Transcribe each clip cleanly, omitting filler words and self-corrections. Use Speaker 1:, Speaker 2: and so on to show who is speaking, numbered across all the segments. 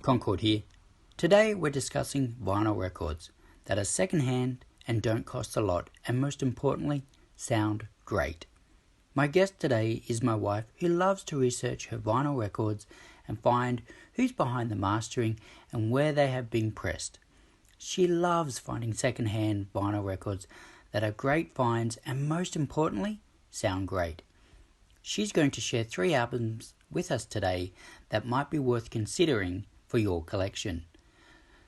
Speaker 1: Concord here. Today we're discussing vinyl records that are secondhand and don't cost a lot and most importantly sound great. My guest today is my wife who loves to research her vinyl records and find who's behind the mastering and where they have been pressed. She loves finding secondhand vinyl records that are great finds and most importantly sound great. She's going to share 3 albums with us today that might be worth considering for your collection.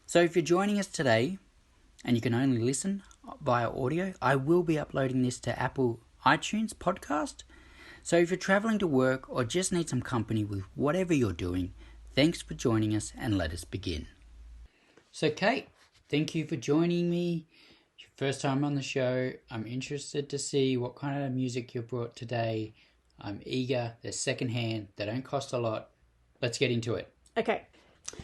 Speaker 1: So if you're joining us today and you can only listen via audio, I will be uploading this to Apple iTunes podcast. So if you're traveling to work or just need some company with whatever you're doing, thanks for joining us and let us begin. So Kate, thank you for joining me. Your first time on the show. I'm interested to see what kind of music you brought today. I'm eager. They're secondhand. They don't cost a lot. Let's get into it.
Speaker 2: Okay.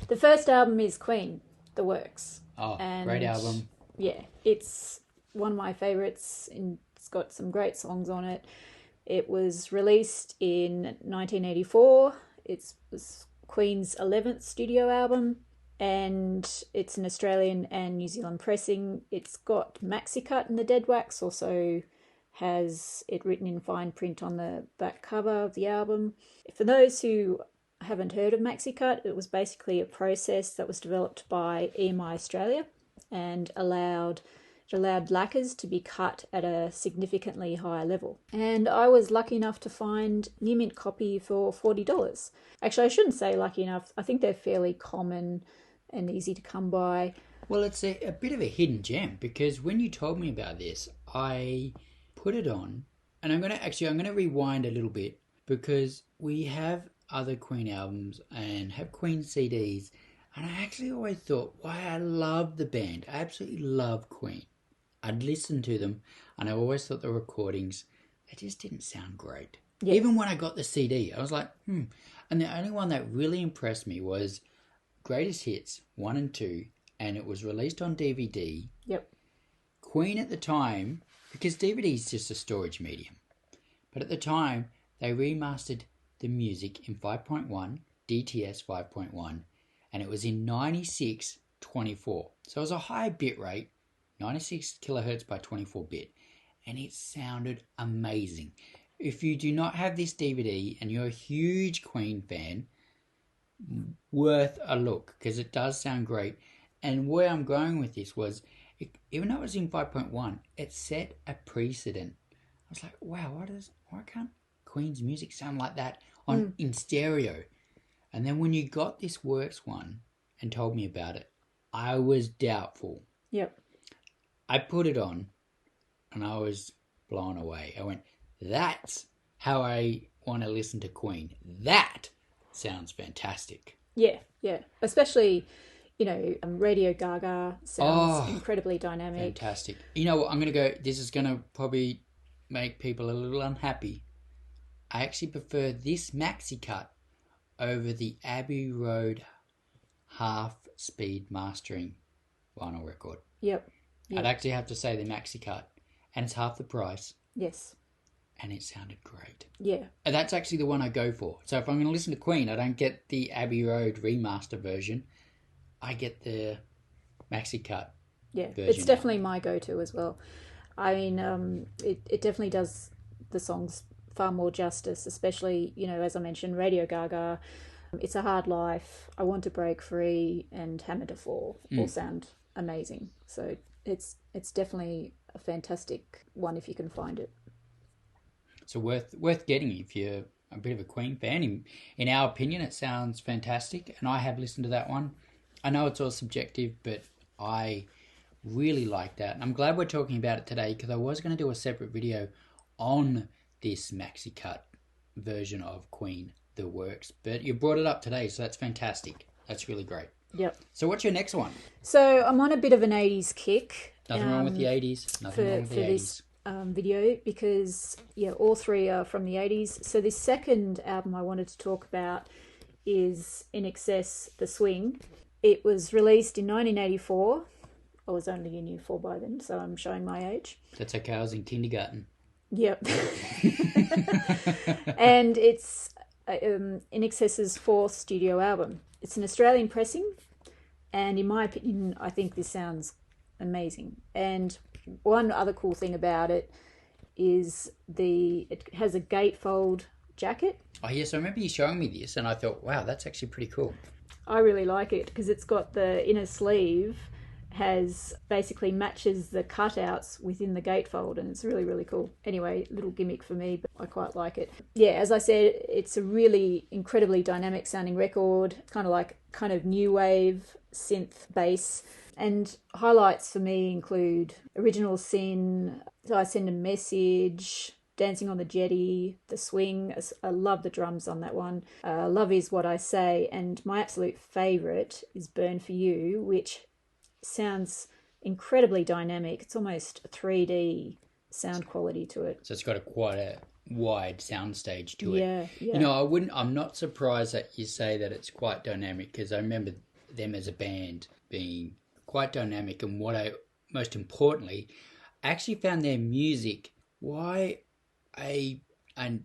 Speaker 2: The first album is Queen, The Works.
Speaker 1: Oh, and great album.
Speaker 2: Yeah, it's one of my favourites. It's got some great songs on it. It was released in 1984. It was Queen's 11th studio album, and it's an Australian and New Zealand pressing. It's got Maxicut in the dead wax, also has it written in fine print on the back cover of the album. For those who haven't heard of Maxicut, it was basically a process that was developed by EMI Australia and allowed lacquers to be cut at a significantly higher level. And I was lucky enough to find near mint copy for $40. Actually, I shouldn't say lucky enough. I think they're fairly common and easy to come by.
Speaker 1: Well, it's a bit of a hidden gem because when you told me about this, I put it on and I'm going to rewind a little bit because we have other Queen albums and have Queen CDs, and I actually always thought, wow, I love the band. I absolutely love Queen. I'd listen to them, and I always thought the recordings, they just didn't sound great. Yeah. Even when I got the CD, I was like, And the only one that really impressed me was Greatest Hits 1 and 2, and it was released on DVD.
Speaker 2: Yep.
Speaker 1: Queen at the time, because DVD is just a storage medium, but at the time, they remastered the music in 5.1, DTS 5.1, and it was in 9624. So it was a high bit rate, 96 kilohertz by 24 bit, and it sounded amazing. If you do not have this DVD and you're a huge Queen fan, worth a look because it does sound great. And where I'm going with this was, even though it was in 5.1, it set a precedent. I was like, wow, why can't Queen's music sound like that in stereo? And then when you got this Works one and told me about it, I was doubtful.
Speaker 2: Yep.
Speaker 1: I put it on and I was blown away. I went, that's how I want to listen to Queen. That sounds fantastic.
Speaker 2: Yeah. Especially, Radio GaGa sounds incredibly dynamic.
Speaker 1: Fantastic. You know what, I'm going to go, this is going to probably make people a little unhappy. I actually prefer this Maxicut over the Abbey Road half-speed mastering vinyl record.
Speaker 2: Yep.
Speaker 1: I'd actually have to say the Maxicut, and it's half the price.
Speaker 2: Yes.
Speaker 1: And it sounded great.
Speaker 2: Yeah.
Speaker 1: And that's actually the one I go for. So if I'm going to listen to Queen, I don't get the Abbey Road remaster version. I get the Maxicut version.
Speaker 2: It's definitely my go-to as well. I mean, it definitely does the songs far more justice, especially, as I mentioned, Radio GaGa, It's a Hard Life, I Want to Break Free, and Hammer to Fall all sound amazing. So it's definitely a fantastic one if you can find it.
Speaker 1: So worth getting if you're a bit of a Queen fan. In our opinion, it sounds fantastic, and I have listened to that one. I know it's all subjective, but I really like that. And I'm glad we're talking about it today because I was going to do a separate video on this Maxicut version of Queen, The Works. But you brought it up today, so that's fantastic. That's really great.
Speaker 2: Yep.
Speaker 1: So what's your next one?
Speaker 2: So I'm on a bit of an 80s kick.
Speaker 1: Nothing wrong with the 80s. Nothing wrong with the 80s.
Speaker 2: This video because, all 3 are from the 80s. So this second album I wanted to talk about is INXS The Swing. It was released in 1984. I was only in year 4 by then, so I'm showing my age.
Speaker 1: That's okay, I was in kindergarten.
Speaker 2: Yep. And it's INXS's 4th studio album. It's an Australian pressing, and in my opinion, I think this sounds amazing. And one other cool thing about it is it has a gatefold jacket.
Speaker 1: Oh, yes, I remember you showing me this, and I thought, wow, that's actually pretty cool.
Speaker 2: I really like it because it's got the inner sleeve basically matches the cutouts within the gatefold, and it's really, really cool. Anyway, little gimmick for me, but I quite like it. Yeah, as I said, it's a really incredibly dynamic sounding record, kind of new wave synth bass. And highlights for me include Original Sin, I Send a Message, Dancing on the Jetty, The Swing. I love the drums on that one. Love Is What I Say. And my absolute favourite is Burn For You, which sounds incredibly dynamic. It's almost a 3D sound quality to it.
Speaker 1: So it's got quite a wide sound stage to it.
Speaker 2: Yeah.
Speaker 1: You know, I'm not surprised that you say that it's quite dynamic, because I remember them as a band being quite dynamic, and most importantly, I actually found their music, why I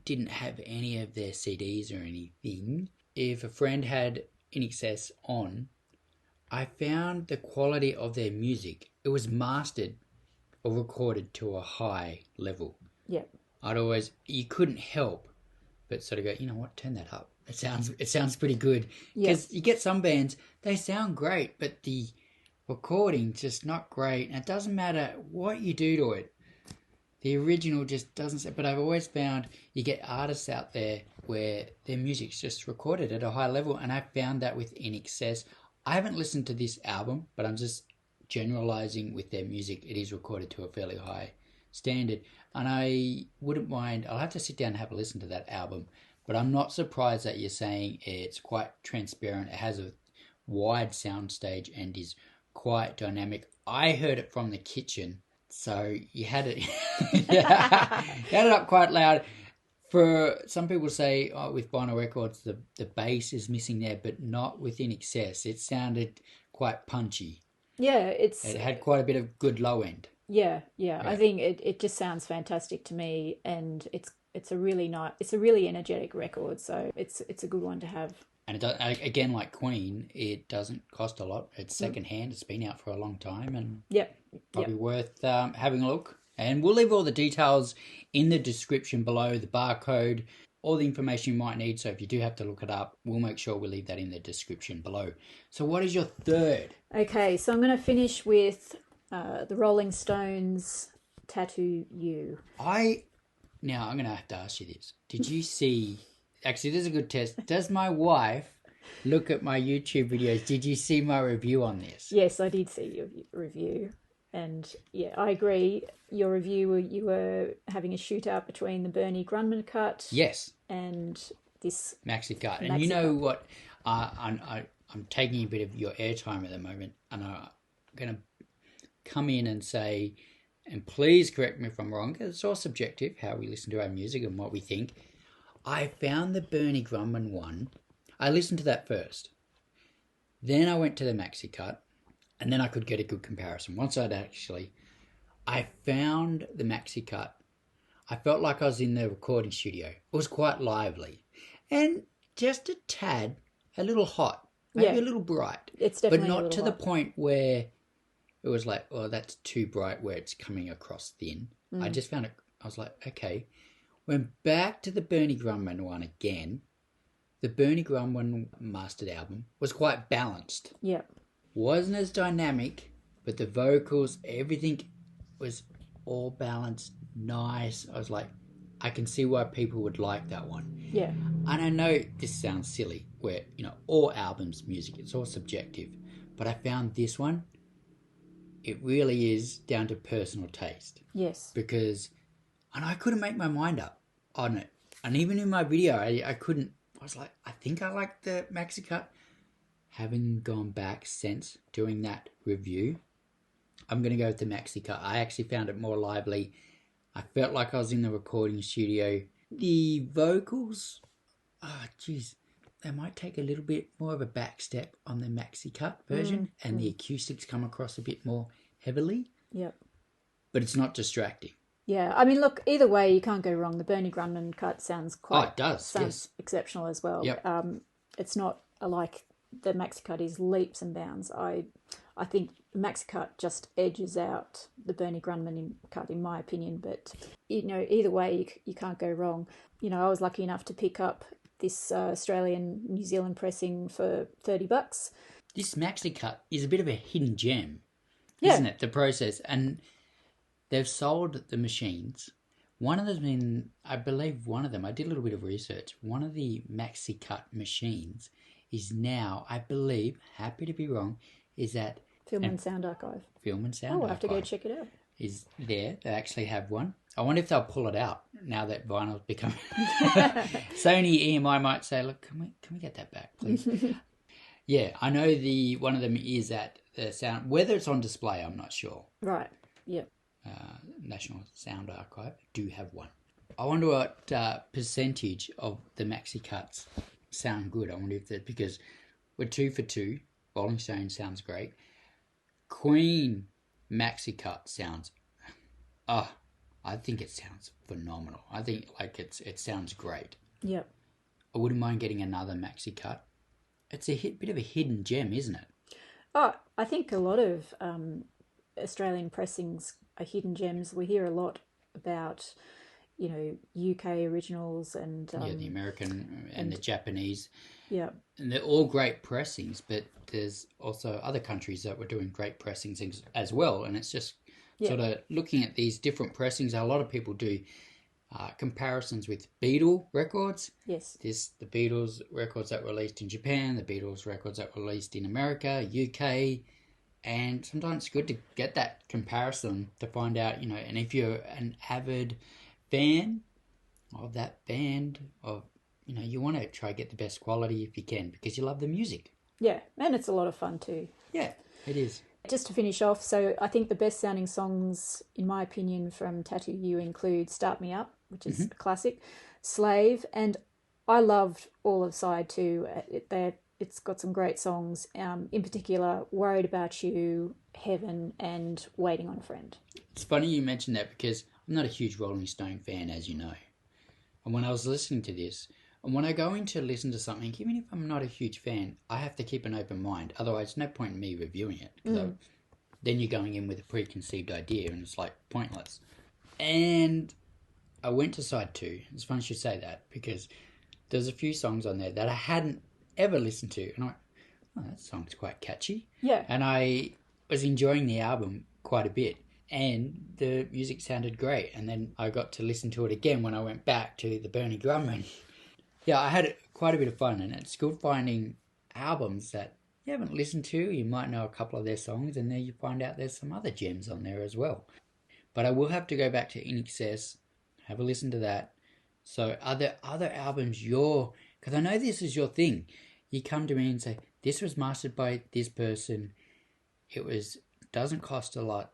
Speaker 1: didn't have any of their CDs or anything. If a friend had INXS on, I found the quality of their music, it was mastered or recorded to a high level.
Speaker 2: Yep.
Speaker 1: You couldn't help but sort of go, you know what, turn that up. It sounds pretty good. Because you get some bands, they sound great, but the recording's just not great. And it doesn't matter what you do to it. The original just doesn't. But I've always found you get artists out there where their music's just recorded at a high level. And I found that with INXS. I haven't listened to this album, but I'm just generalizing with their music. It is recorded to a fairly high standard. And I wouldn't mind, I'll have to sit down and have a listen to that album. But I'm not surprised that you're saying it's quite transparent. It has a wide sound stage and is quite dynamic. I heard it from the kitchen, so you had it, you had it up quite loud. For some people say, with vinyl records, the bass is missing there, but not with INXS. It sounded quite punchy.
Speaker 2: Yeah,
Speaker 1: it had quite a bit of good low end.
Speaker 2: Yeah. I think it just sounds fantastic to me, and it's a really energetic record, so it's a good one to have. And
Speaker 1: it does, again, like Queen, it doesn't cost a lot. It's secondhand. It's been out for a long time, and probably worth having a look. And we'll leave all the details in the description below, the barcode, all the information you might need. So if you do have to look it up, we'll make sure we leave that in the description below. So what is your third? Okay,
Speaker 2: so I'm going to finish with the Rolling Stones' Tattoo You.
Speaker 1: Now, I'm going to have to ask you this. Did you see... Actually, this is a good test. Does my wife look at my YouTube videos? Did you see my review on this?
Speaker 2: Yes, I did see your review. And yeah, I agree. Your review, you were having a shootout between the Bernie Grundman cut.
Speaker 1: Yes.
Speaker 2: And this
Speaker 1: Maxicut. And you know what? I'm taking a bit of your airtime at the moment, and I'm going to come in and say, and please correct me if I'm wrong, because it's all subjective, how we listen to our music and what we think. I found the Bernie Grundman one. I listened to that first. Then I went to the Maxicut, and then I could get a good comparison. I found the Maxicut. I felt like I was in the recording studio. It was quite lively. And just a tad, a little hot. Maybe a little bright.
Speaker 2: It's definitely
Speaker 1: but not to the point where it was like, oh, that's too bright where it's coming across thin. I just found it, I was like, okay. Went back to the Bernie Grundman one again. The Bernie Grundman mastered album was quite balanced.
Speaker 2: Yeah.
Speaker 1: Wasn't as dynamic, but the vocals, everything was all balanced, nice. I was like, I can see why people would like that one.
Speaker 2: Yeah.
Speaker 1: And I know this sounds silly, where, all albums, music, it's all subjective. But I found this one, it really is down to personal taste.
Speaker 2: Yes.
Speaker 1: And I couldn't make my mind up on it. And even in my video, I couldn't. I was like, I think I like the Maxicut. Having gone back since doing that review, I'm going to go with the Maxicut. I actually found it more lively. I felt like I was in the recording studio. The vocals, they might take a little bit more of a back step on the Maxicut version, and the acoustics come across a bit more heavily.
Speaker 2: Yep.
Speaker 1: But it's not distracting.
Speaker 2: Yeah, I mean, look, either way, you can't go wrong. The Bernie Grundman cut sounds quite...
Speaker 1: it does,
Speaker 2: sounds exceptional as well.
Speaker 1: Yep.
Speaker 2: It's not like the Maxicut is leaps and bounds. I think Maxicut just edges out the Bernie Grundman cut, in my opinion. But either way, you can't go wrong. I was lucky enough to pick up this Australian New Zealand pressing for $30.
Speaker 1: This Maxicut is a bit of a hidden gem,
Speaker 2: Yeah.
Speaker 1: isn't it? The process, and they've sold the machines. One of them, I believe one of them, I did a little bit of research, one of the Maxicut machines is now, I believe, happy to be wrong, is at
Speaker 2: Film and Sound Archive.
Speaker 1: Film and Sound
Speaker 2: I'll
Speaker 1: Archive.
Speaker 2: have to go check it out.
Speaker 1: Is there. They actually have one. I wonder if they'll pull it out now that vinyl's become... Sony EMI might say, look, can we get that back, please? Yeah, I know one of them is at the Sound... Whether it's on display, I'm not sure.
Speaker 2: Right, yep.
Speaker 1: National Sound Archive do have one. I wonder what percentage of the Maxicuts sound good. I wonder if that, because we're 2 for 2. Rolling Stone sounds great. Queen Maxicut sounds, I think it sounds phenomenal. I think it sounds great.
Speaker 2: Yep.
Speaker 1: I wouldn't mind getting another Maxicut. It's a bit of a hidden gem, isn't it?
Speaker 2: Oh, I think a lot of Australian pressings are hidden gems. We hear a lot about, UK originals and...
Speaker 1: the American and the Japanese.
Speaker 2: Yeah.
Speaker 1: And they're all great pressings, but there's also other countries that were doing great pressings as well. And it's just sort of looking at these different pressings. A lot of people do comparisons with Beatle records.
Speaker 2: Yes.
Speaker 1: The Beatles records that were released in Japan, the Beatles records that were released in America, UK, and sometimes it's good to get that comparison to find out, and if you're an avid fan of that band, you want to try to get the best quality if you can because you love the music.
Speaker 2: Yeah, and it's a lot of fun too.
Speaker 1: Yeah, it is.
Speaker 2: Just to finish off, so I think the best sounding songs, in my opinion, from Tattoo You include Start Me Up, which is a classic, Slave, and I loved all of side 2. It's got some great songs, in particular, Worried About You, Heaven, and Waiting on a Friend.
Speaker 1: It's funny you mentioned that because I'm not a huge Rolling Stone fan, as you know. And when I was listening to this, and when I go in to listen to something, even if I'm not a huge fan, I have to keep an open mind. Otherwise, there's no point in me reviewing it. Then you're going in with a preconceived idea, and it's pointless. And I went to side 2. It's funny you should say that, because there's a few songs on there that I hadn't ever listened to. And I went, oh, that song's quite catchy.
Speaker 2: Yeah.
Speaker 1: And I was enjoying the album quite a bit. And the music sounded great. And then I got to listen to it again when I went back to the Bernie Grundman. Yeah, I had quite a bit of fun, and it's good finding albums that you haven't listened to. You might know a couple of their songs, and then you find out there's some other gems on there as well. But I will have to go back to INXS, have a listen to that. So are there other albums because I know this is your thing. You come to me and say, this was mastered by this person. Doesn't cost a lot.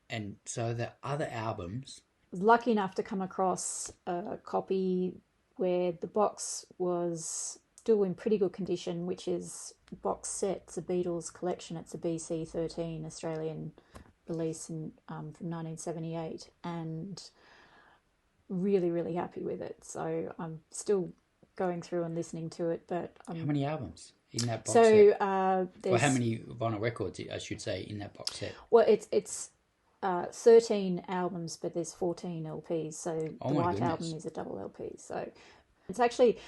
Speaker 1: And so the other albums...
Speaker 2: I was lucky enough to come across a copy where the box was still in pretty good condition, which is box set. It's a Beatles collection. It's a BC 13 Australian release from 1978, and really, really happy with it. So I'm still going through and listening to it. But
Speaker 1: how many albums in that box set?
Speaker 2: Or
Speaker 1: how many vinyl records, I should say, in that box set?
Speaker 2: Well, it's 13 albums, but there's 14 LPs, so the White Album is a double LP. So it's actually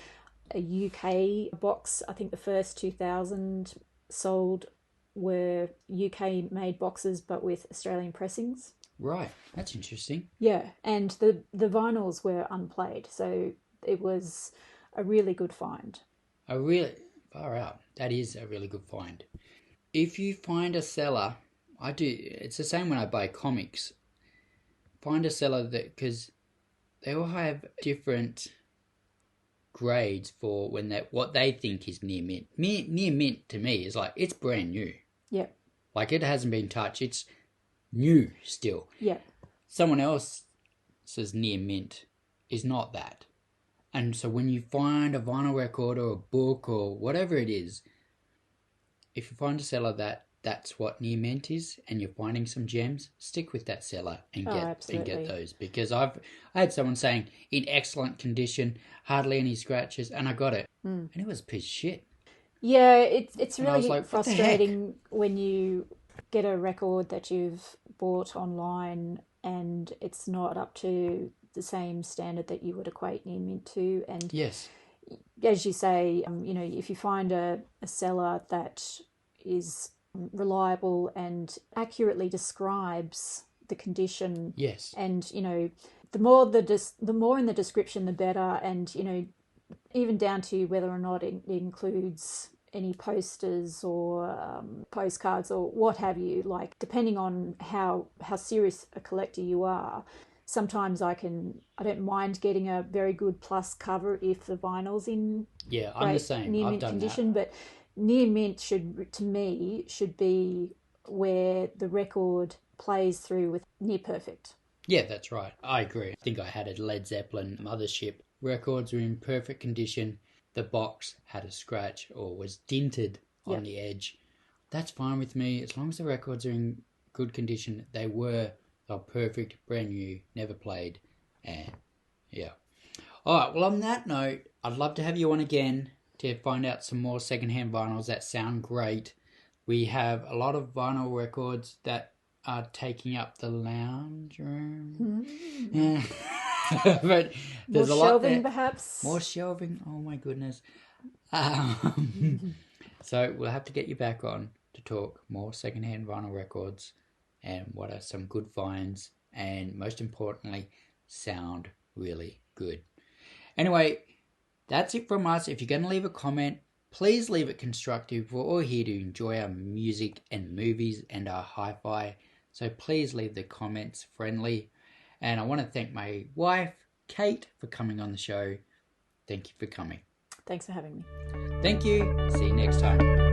Speaker 2: a UK box. I think the first 2,000 sold were UK made boxes, but with Australian pressings.
Speaker 1: Right, that's interesting.
Speaker 2: Yeah, and the vinyls were unplayed, so it was a really good find. Far out. That is a really good find. If you find a seller... it's the same when I buy comics. Find a seller because they all have different grades for what they think is near mint. Near mint to me is it's brand new. Yeah.
Speaker 1: It hasn't been touched. It's new still.
Speaker 2: Yeah.
Speaker 1: Someone else's near mint is not that. And so when you find a vinyl record or a book or whatever it is, if you find a seller that's what near mint is, and you're finding some gems, stick with that seller and get those. Because I had someone saying in excellent condition, hardly any scratches, and I got it, and it was a piece of shit.
Speaker 2: Yeah, it's
Speaker 1: And I was
Speaker 2: really
Speaker 1: like, what the heck?
Speaker 2: frustrating when you get a record that you've bought online and it's not up to the same standard that you would equate near mint to. And
Speaker 1: Yes.
Speaker 2: as you say, if you find a seller that is reliable and accurately describes the condition,
Speaker 1: Yes.
Speaker 2: and the more the more in the description, the better, and even down to whether or not it includes any posters or postcards or what have you, like depending on how serious a collector you are. Sometimes I don't mind getting a very good plus cover if the vinyl's in
Speaker 1: Yeah, I'm the
Speaker 2: great
Speaker 1: same.
Speaker 2: near
Speaker 1: I've
Speaker 2: mint
Speaker 1: done that.
Speaker 2: condition, but near mint should be where the record plays through with near perfect.
Speaker 1: Yeah, that's right. I agree. I think I had a Led Zeppelin Mothership. Records were in perfect condition. The box had a scratch or was dinted on
Speaker 2: Yep.
Speaker 1: the edge. That's fine with me. As long as the records are in good condition, they were perfect, brand new, never played. And yeah. All right, well, on that note, I'd love to have you on again to find out some more secondhand vinyls that sound great. We have a lot of vinyl records that are taking up the lounge room. Yeah. But
Speaker 2: More
Speaker 1: there's a lot
Speaker 2: shelving,
Speaker 1: there.
Speaker 2: perhaps.
Speaker 1: More shelving. Oh my goodness. So we'll have to get you back on to talk more secondhand vinyl records and what are some good finds and most importantly, sound really good. Anyway, that's it from us. If you're going to leave a comment, please leave it constructive. We're all here to enjoy our music and movies and our hi-fi. So please leave the comments friendly. And I want to thank my wife, Kate, for coming on the show. Thank you for coming.
Speaker 2: Thanks for having me.
Speaker 1: Thank you. See you next time.